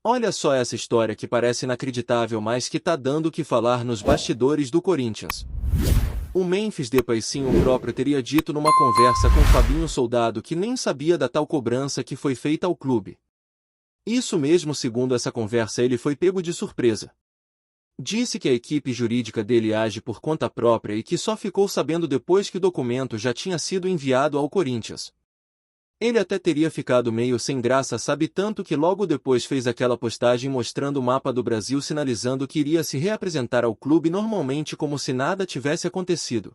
Olha só essa história que parece inacreditável, mas que tá dando o que falar nos bastidores do Corinthians. O Memphis Depay, sim, o próprio teria dito numa conversa com Fabinho Soldado que nem sabia da tal cobrança que foi feita ao clube. Isso mesmo, segundo essa conversa, ele foi pego de surpresa. Disse que a equipe jurídica dele age por conta própria e que só ficou sabendo depois que o documento já tinha sido enviado ao Corinthians. Ele até teria ficado meio sem graça, sabe, tanto que logo depois fez aquela postagem mostrando o mapa do Brasil, sinalizando que iria se reapresentar ao clube normalmente como se nada tivesse acontecido.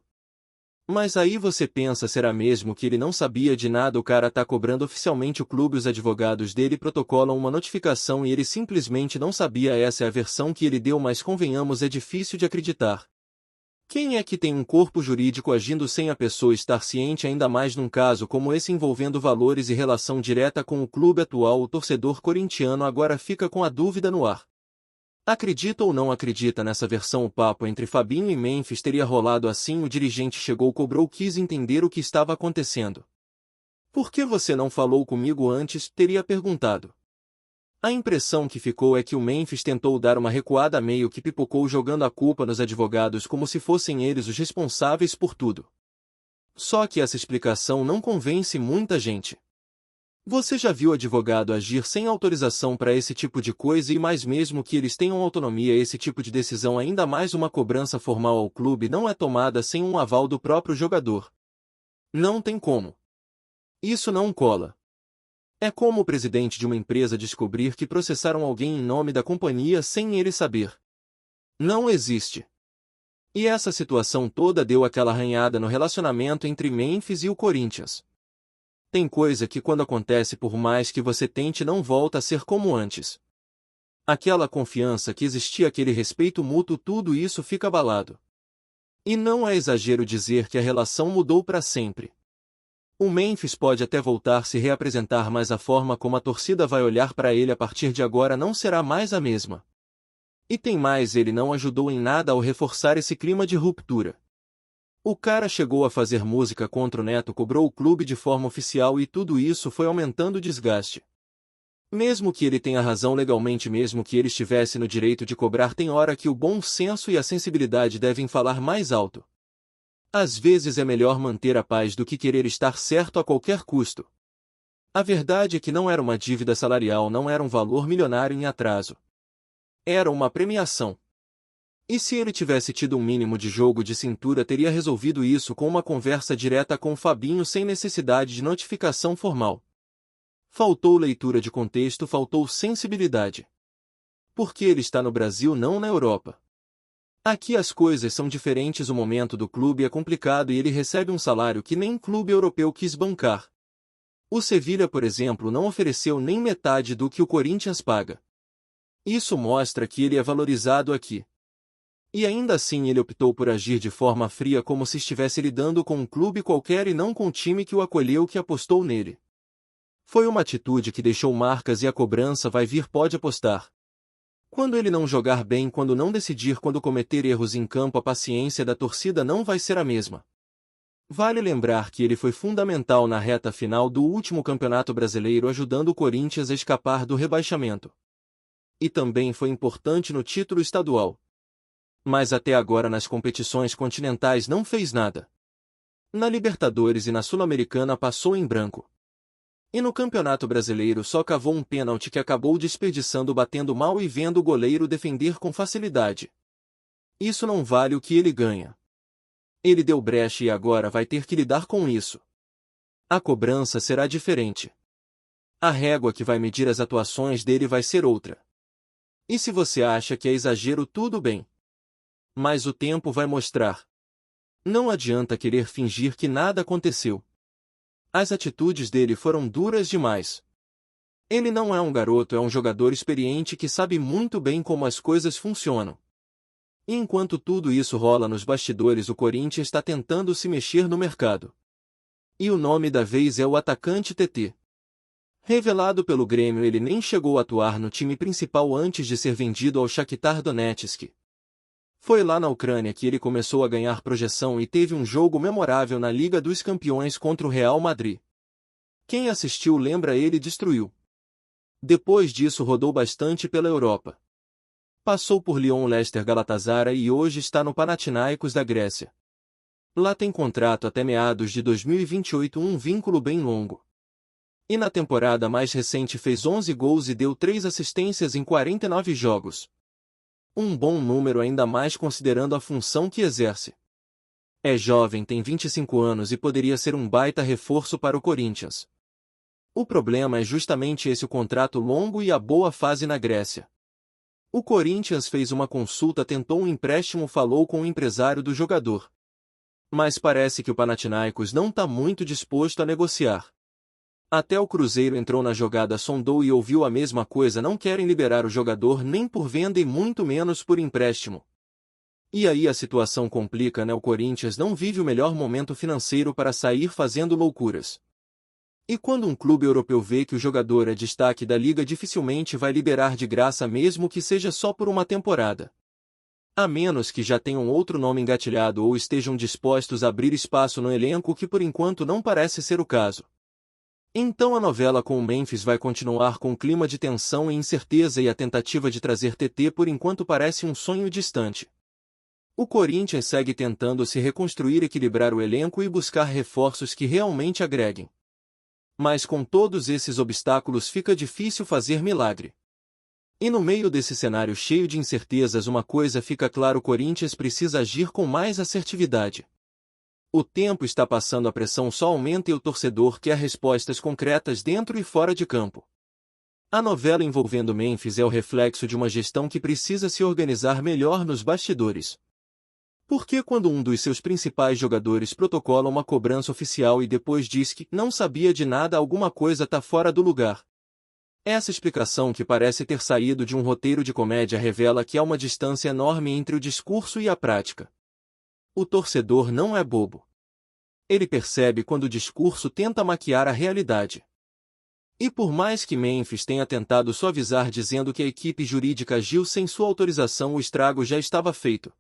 Mas aí você pensa, será mesmo que ele não sabia de nada? O cara tá cobrando oficialmente o clube, os advogados dele protocolam uma notificação e ele simplesmente não sabia. Essa é a versão que ele deu, mas convenhamos, é difícil de acreditar. Quem é que tem um corpo jurídico agindo sem a pessoa estar ciente, ainda mais num caso como esse envolvendo valores e relação direta com o clube atual? O torcedor corintiano agora fica com a dúvida no ar. Acredita ou não acredita nessa versão? O papo entre Fabinho e Memphis teria rolado assim: o dirigente chegou, cobrou, quis entender o que estava acontecendo. "Por que você não falou comigo antes?", teria perguntado. A impressão que ficou é que o Memphis tentou dar uma recuada, meio que pipocou, jogando a culpa nos advogados como se fossem eles os responsáveis por tudo. Só que essa explicação não convence muita gente. Você já viu advogado agir sem autorização para esse tipo de coisa? E mais, mesmo que eles tenham autonomia, esse tipo de decisão, ainda mais uma cobrança formal ao clube, não é tomada sem um aval do próprio jogador. Não tem como. Isso não cola. É como o presidente de uma empresa descobrir que processaram alguém em nome da companhia sem ele saber. Não existe. E essa situação toda deu aquela arranhada no relacionamento entre Memphis e o Corinthians. Tem coisa que, quando acontece, por mais que você tente, não volta a ser como antes. Aquela confiança que existia, aquele respeito mútuo, tudo isso fica abalado. E não é exagero dizer que a relação mudou para sempre. O Memphis pode até voltar, se reapresentar, mas a forma como a torcida vai olhar para ele a partir de agora não será mais a mesma. E tem mais, ele não ajudou em nada ao reforçar esse clima de ruptura. O cara chegou a fazer música contra o Neto, cobrou o clube de forma oficial, e tudo isso foi aumentando o desgaste. Mesmo que ele tenha razão legalmente, mesmo que ele estivesse no direito de cobrar, tem hora que o bom senso e a sensibilidade devem falar mais alto. Às vezes é melhor manter a paz do que querer estar certo a qualquer custo. A verdade é que não era uma dívida salarial, não era um valor milionário em atraso. Era uma premiação. E se ele tivesse tido um mínimo de jogo de cintura, teria resolvido isso com uma conversa direta com o Fabinho, sem necessidade de notificação formal. Faltou leitura de contexto, faltou sensibilidade. Porque ele está no Brasil, não na Europa. Aqui as coisas são diferentes, o momento do clube é complicado e ele recebe um salário que nem clube europeu quis bancar. O Sevilha, por exemplo, não ofereceu nem metade do que o Corinthians paga. Isso mostra que ele é valorizado aqui. E ainda assim ele optou por agir de forma fria, como se estivesse lidando com um clube qualquer e não com o time que o acolheu, que apostou nele. Foi uma atitude que deixou marcas, e a cobrança vai vir, pode apostar. Quando ele não jogar bem, quando não decidir, quando cometer erros em campo, a paciência da torcida não vai ser a mesma. Vale lembrar que ele foi fundamental na reta final do último Campeonato Brasileiro, ajudando o Corinthians a escapar do rebaixamento. E também foi importante no título estadual. Mas até agora nas competições continentais não fez nada. Na Libertadores e na Sul-Americana passou em branco. E no Campeonato Brasileiro só cavou um pênalti que acabou desperdiçando, batendo mal e vendo o goleiro defender com facilidade. Isso não vale o que ele ganha. Ele deu brecha e agora vai ter que lidar com isso. A cobrança será diferente. A régua que vai medir as atuações dele vai ser outra. E se você acha que é exagero, tudo bem. Mas o tempo vai mostrar. Não adianta querer fingir que nada aconteceu. As atitudes dele foram duras demais. Ele não é um garoto, é um jogador experiente que sabe muito bem como as coisas funcionam. E enquanto tudo isso rola nos bastidores, o Corinthians está tentando se mexer no mercado. E o nome da vez é o atacante TT. Revelado pelo Grêmio, ele nem chegou a atuar no time principal antes de ser vendido ao Shakhtar Donetsk. Foi lá na Ucrânia que ele começou a ganhar projeção e teve um jogo memorável na Liga dos Campeões contra o Real Madrid. Quem assistiu lembra, ele destruiu. Depois disso rodou bastante pela Europa. Passou por Lyon, Leicester, Galatasaray e hoje está no Panathinaikos da Grécia. Lá tem contrato até meados de 2028, um vínculo bem longo. E na temporada mais recente fez 11 gols e deu 3 assistências em 49 jogos. Um bom número ainda mais considerando a função que exerce. É jovem, tem 25 anos e poderia ser um baita reforço para o Corinthians. O problema é justamente esse: o contrato longo e a boa fase na Grécia. O Corinthians fez uma consulta, tentou um empréstimo, falou com o empresário do jogador. Mas parece que o Panathinaikos não está muito disposto a negociar. Até o Cruzeiro entrou na jogada, sondou e ouviu a mesma coisa: não querem liberar o jogador nem por venda e muito menos por empréstimo. E aí a situação complica, né? O Corinthians não vive o melhor momento financeiro para sair fazendo loucuras. E quando um clube europeu vê que o jogador é destaque da liga, dificilmente vai liberar de graça, mesmo que seja só por uma temporada. A menos que já tenham outro nome engatilhado ou estejam dispostos a abrir espaço no elenco, que por enquanto não parece ser o caso. Então a novela com o Memphis vai continuar com um clima de tensão e incerteza, e a tentativa de trazer TT por enquanto parece um sonho distante. O Corinthians segue tentando se reconstruir, equilibrar o elenco e buscar reforços que realmente agreguem. Mas com todos esses obstáculos fica difícil fazer milagre. E no meio desse cenário cheio de incertezas, uma coisa fica clara: o Corinthians precisa agir com mais assertividade. O tempo está passando, a pressão só aumenta e o torcedor quer respostas concretas dentro e fora de campo. A novela envolvendo Memphis é o reflexo de uma gestão que precisa se organizar melhor nos bastidores. Porque quando um dos seus principais jogadores protocola uma cobrança oficial e depois diz que não sabia de nada, alguma coisa está fora do lugar. Essa explicação, que parece ter saído de um roteiro de comédia, revela que há uma distância enorme entre o discurso e a prática. O torcedor não é bobo. Ele percebe quando o discurso tenta maquiar a realidade. E por mais que Memphis tenha tentado suavizar dizendo que a equipe jurídica agiu sem sua autorização, o estrago já estava feito.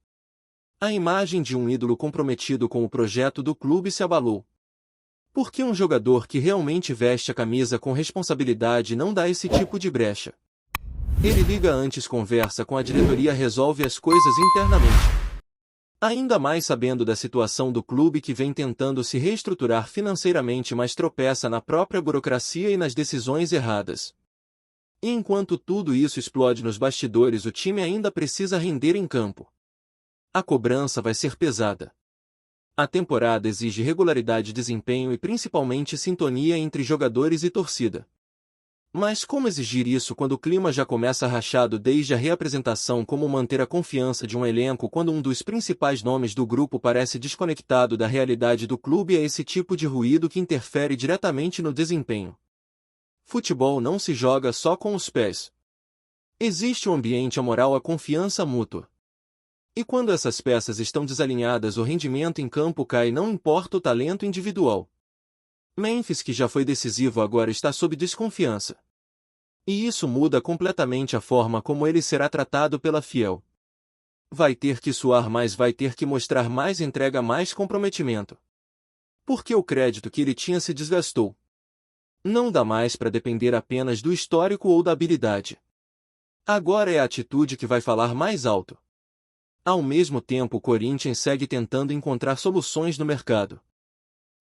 A imagem de um ídolo comprometido com o projeto do clube se abalou. Porque um jogador que realmente veste a camisa com responsabilidade não dá esse tipo de brecha. Ele liga antes, conversa com a diretoria, resolve as coisas internamente. Ainda mais sabendo da situação do clube, que vem tentando se reestruturar financeiramente, mas tropeça na própria burocracia e nas decisões erradas. E enquanto tudo isso explode nos bastidores, o time ainda precisa render em campo. A cobrança vai ser pesada. A temporada exige regularidade de desempenho e principalmente sintonia entre jogadores e torcida. Mas como exigir isso quando o clima já começa rachado desde a reapresentação? Como manter a confiança de um elenco quando um dos principais nomes do grupo parece desconectado da realidade do clube? É esse tipo de ruído que interfere diretamente no desempenho. Futebol não se joga só com os pés. Existe um ambiente, a moral, a confiança mútua. E quando essas peças estão desalinhadas, o rendimento em campo cai, não importa o talento individual. Memphis, que já foi decisivo, agora está sob desconfiança. E isso muda completamente a forma como ele será tratado pela Fiel. Vai ter que suar mais, vai ter que mostrar mais entrega, mais comprometimento. Porque o crédito que ele tinha se desgastou. Não dá mais para depender apenas do histórico ou da habilidade. Agora é a atitude que vai falar mais alto. Ao mesmo tempo, o Corinthians segue tentando encontrar soluções no mercado.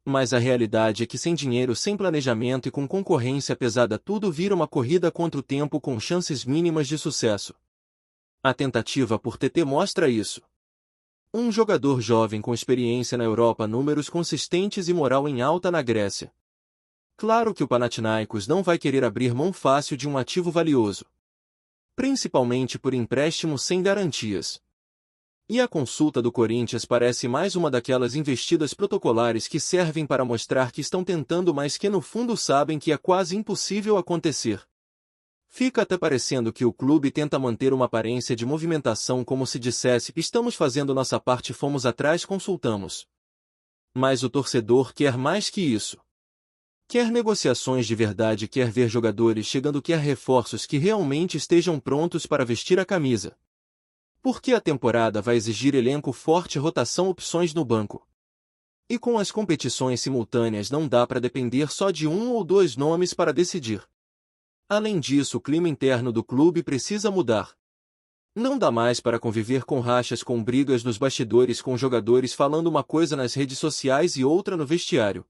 Mas a realidade é que sem dinheiro, sem planejamento e com concorrência pesada, tudo vira uma corrida contra o tempo, com chances mínimas de sucesso. A tentativa por TT mostra isso. Um jogador jovem com experiência na Europa, números consistentes e moral em alta na Grécia. Claro que o Panathinaikos não vai querer abrir mão fácil de um ativo valioso. Principalmente por empréstimo sem garantias. E a consulta do Corinthians parece mais uma daquelas investidas protocolares que servem para mostrar que estão tentando, mas que no fundo sabem que é quase impossível acontecer. Fica até parecendo que o clube tenta manter uma aparência de movimentação, como se dissesse: estamos fazendo nossa parte, fomos atrás, consultamos. Mas o torcedor quer mais que isso. Quer negociações de verdade, quer ver jogadores chegando, quer reforços que realmente estejam prontos para vestir a camisa. Porque a temporada vai exigir elenco forte, rotação, opções no banco. E com as competições simultâneas não dá para depender só de um ou dois nomes para decidir. Além disso, o clima interno do clube precisa mudar. Não dá mais para conviver com rachas, com brigas nos bastidores, com jogadores falando uma coisa nas redes sociais e outra no vestiário.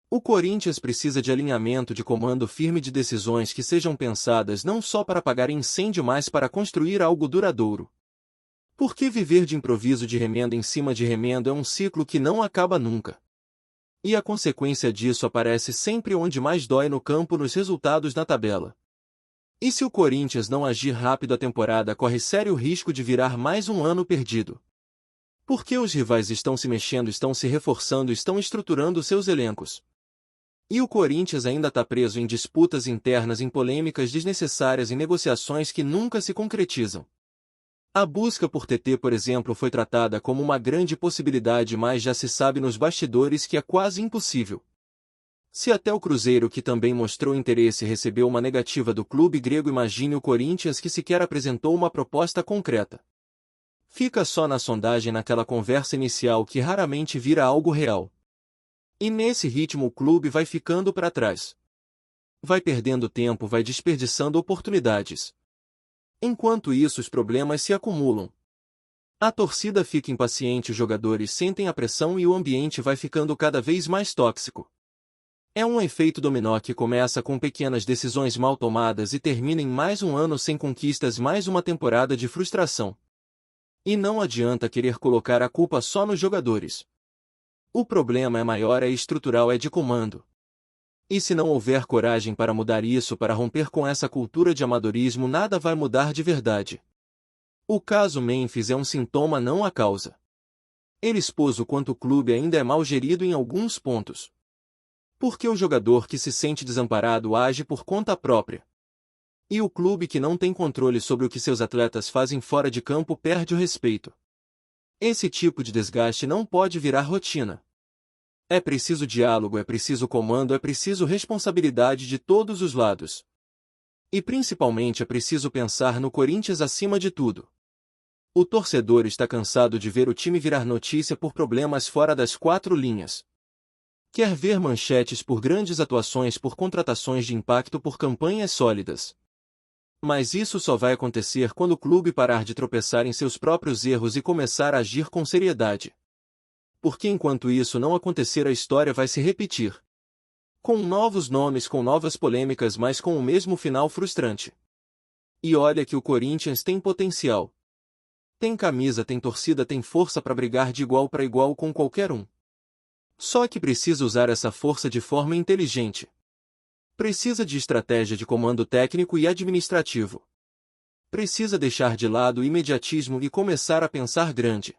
O Corinthians precisa de alinhamento, de comando firme, de decisões que sejam pensadas não só para apagar incêndio, mas para construir algo duradouro. Porque viver de improviso, de remendo em cima de remendo, é um ciclo que não acaba nunca. E a consequência disso aparece sempre onde mais dói: no campo, nos resultados, na tabela. E se o Corinthians não agir rápido, a temporada corre sério risco de virar mais um ano perdido. Porque os rivais estão se mexendo, estão se reforçando, estão estruturando seus elencos. E o Corinthians ainda está preso em disputas internas, em polêmicas desnecessárias, em negociações que nunca se concretizam. A busca por TT, por exemplo, foi tratada como uma grande possibilidade, mas já se sabe nos bastidores que é quase impossível. Se até o Cruzeiro, que também mostrou interesse, recebeu uma negativa do clube grego, imagine o Corinthians, que sequer apresentou uma proposta concreta. Fica só na sondagem, naquela conversa inicial que raramente vira algo real. E nesse ritmo o clube vai ficando para trás. Vai perdendo tempo, vai desperdiçando oportunidades. Enquanto isso, os problemas se acumulam. A torcida fica impaciente, os jogadores sentem a pressão e o ambiente vai ficando cada vez mais tóxico. É um efeito dominó que começa com pequenas decisões mal tomadas e termina em mais um ano sem conquistas, mais uma temporada de frustração. E não adianta querer colocar a culpa só nos jogadores. O problema é maior, é estrutural, é de comando. E se não houver coragem para mudar isso, para romper com essa cultura de amadorismo, nada vai mudar de verdade. O caso Memphis é um sintoma, não a causa. Ele expôs o quanto o clube ainda é mal gerido em alguns pontos. Porque o jogador que se sente desamparado age por conta própria. E o clube que não tem controle sobre o que seus atletas fazem fora de campo perde o respeito. Esse tipo de desgaste não pode virar rotina. É preciso diálogo, é preciso comando, é preciso responsabilidade de todos os lados. E principalmente é preciso pensar no Corinthians acima de tudo. O torcedor está cansado de ver o time virar notícia por problemas fora das quatro linhas. Quer ver manchetes por grandes atuações, por contratações de impacto, por campanhas sólidas. Mas isso só vai acontecer quando o clube parar de tropeçar em seus próprios erros e começar a agir com seriedade. Porque enquanto isso não acontecer, a história vai se repetir. Com novos nomes, com novas polêmicas, mas com o mesmo final frustrante. E olha que o Corinthians tem potencial. Tem camisa, tem torcida, tem força para brigar de igual para igual com qualquer um. Só que precisa usar essa força de forma inteligente. Precisa de estratégia, de comando técnico e administrativo. Precisa deixar de lado o imediatismo e começar a pensar grande.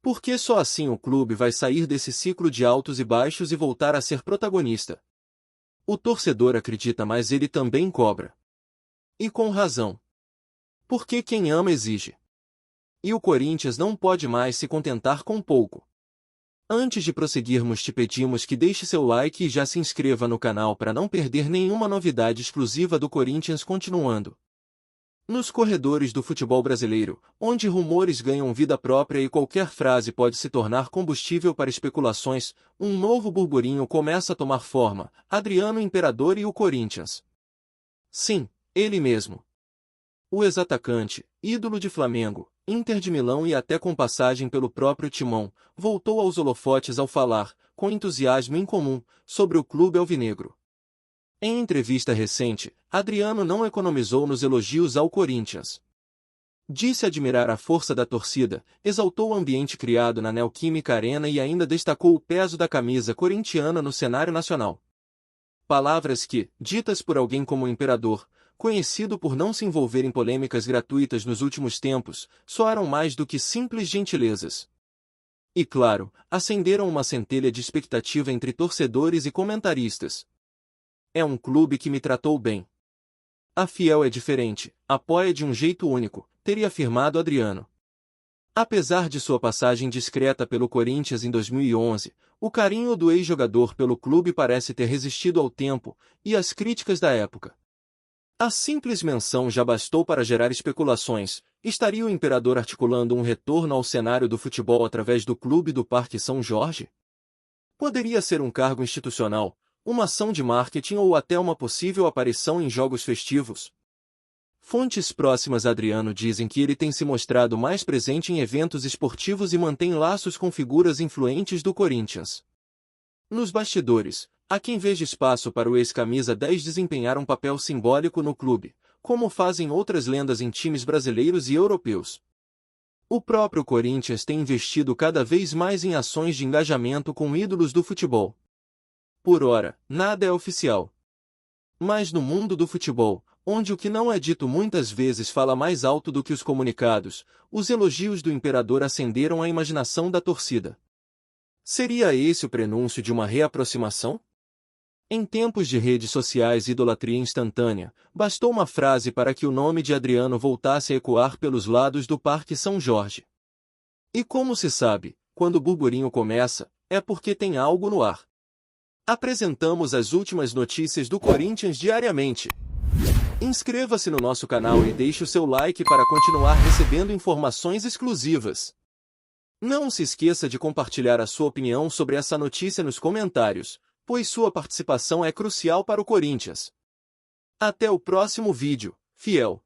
Porque só assim o clube vai sair desse ciclo de altos e baixos e voltar a ser protagonista. O torcedor acredita, mas ele também cobra. E com razão. Porque quem ama exige. E o Corinthians não pode mais se contentar com pouco. Antes de prosseguirmos, te pedimos que deixe seu like e já se inscreva no canal para não perder nenhuma novidade exclusiva do Corinthians. Continuando. Nos corredores do futebol brasileiro, onde rumores ganham vida própria e qualquer frase pode se tornar combustível para especulações, um novo burburinho começa a tomar forma: Adriano Imperador e o Corinthians. Sim, ele mesmo. O ex-atacante, ídolo de Flamengo, Inter de Milão e até com passagem pelo próprio Timão, voltou aos holofotes ao falar, com entusiasmo incomum, sobre o clube alvinegro. Em entrevista recente, Adriano não economizou nos elogios ao Corinthians. Disse admirar a força da torcida, exaltou o ambiente criado na Neoquímica Arena e ainda destacou o peso da camisa corintiana no cenário nacional. Palavras que, ditas por alguém como o Imperador, conhecido por não se envolver em polêmicas gratuitas nos últimos tempos, soaram mais do que simples gentilezas. E claro, acenderam uma centelha de expectativa entre torcedores e comentaristas. É um clube que me tratou bem. A Fiel é diferente, apoia de um jeito único, teria afirmado Adriano. Apesar de sua passagem discreta pelo Corinthians em 2011, o carinho do ex-jogador pelo clube parece ter resistido ao tempo e às críticas da época. A simples menção já bastou para gerar especulações. Estaria o Imperador articulando um retorno ao cenário do futebol através do Clube do Parque São Jorge? Poderia ser um cargo institucional, uma ação de marketing ou até uma possível aparição em jogos festivos. Fontes próximas a Adriano dizem que ele tem se mostrado mais presente em eventos esportivos e mantém laços com figuras influentes do Corinthians. Nos bastidores, há quem veja espaço para o ex-camisa 10 desempenhar um papel simbólico no clube, como fazem outras lendas em times brasileiros e europeus. O próprio Corinthians tem investido cada vez mais em ações de engajamento com ídolos do futebol. Por ora, nada é oficial. Mas no mundo do futebol, onde o que não é dito muitas vezes fala mais alto do que os comunicados, os elogios do imperador acenderam a imaginação da torcida. Seria esse o prenúncio de uma reaproximação? Em tempos de redes sociais e idolatria instantânea, bastou uma frase para que o nome de Adriano voltasse a ecoar pelos lados do Parque São Jorge. E como se sabe, quando o burburinho começa, é porque tem algo no ar. Apresentamos as últimas notícias do Corinthians diariamente. Inscreva-se no nosso canal e deixe o seu like para continuar recebendo informações exclusivas. Não se esqueça de compartilhar a sua opinião sobre essa notícia nos comentários, pois sua participação é crucial para o Corinthians. Até o próximo vídeo, fiel!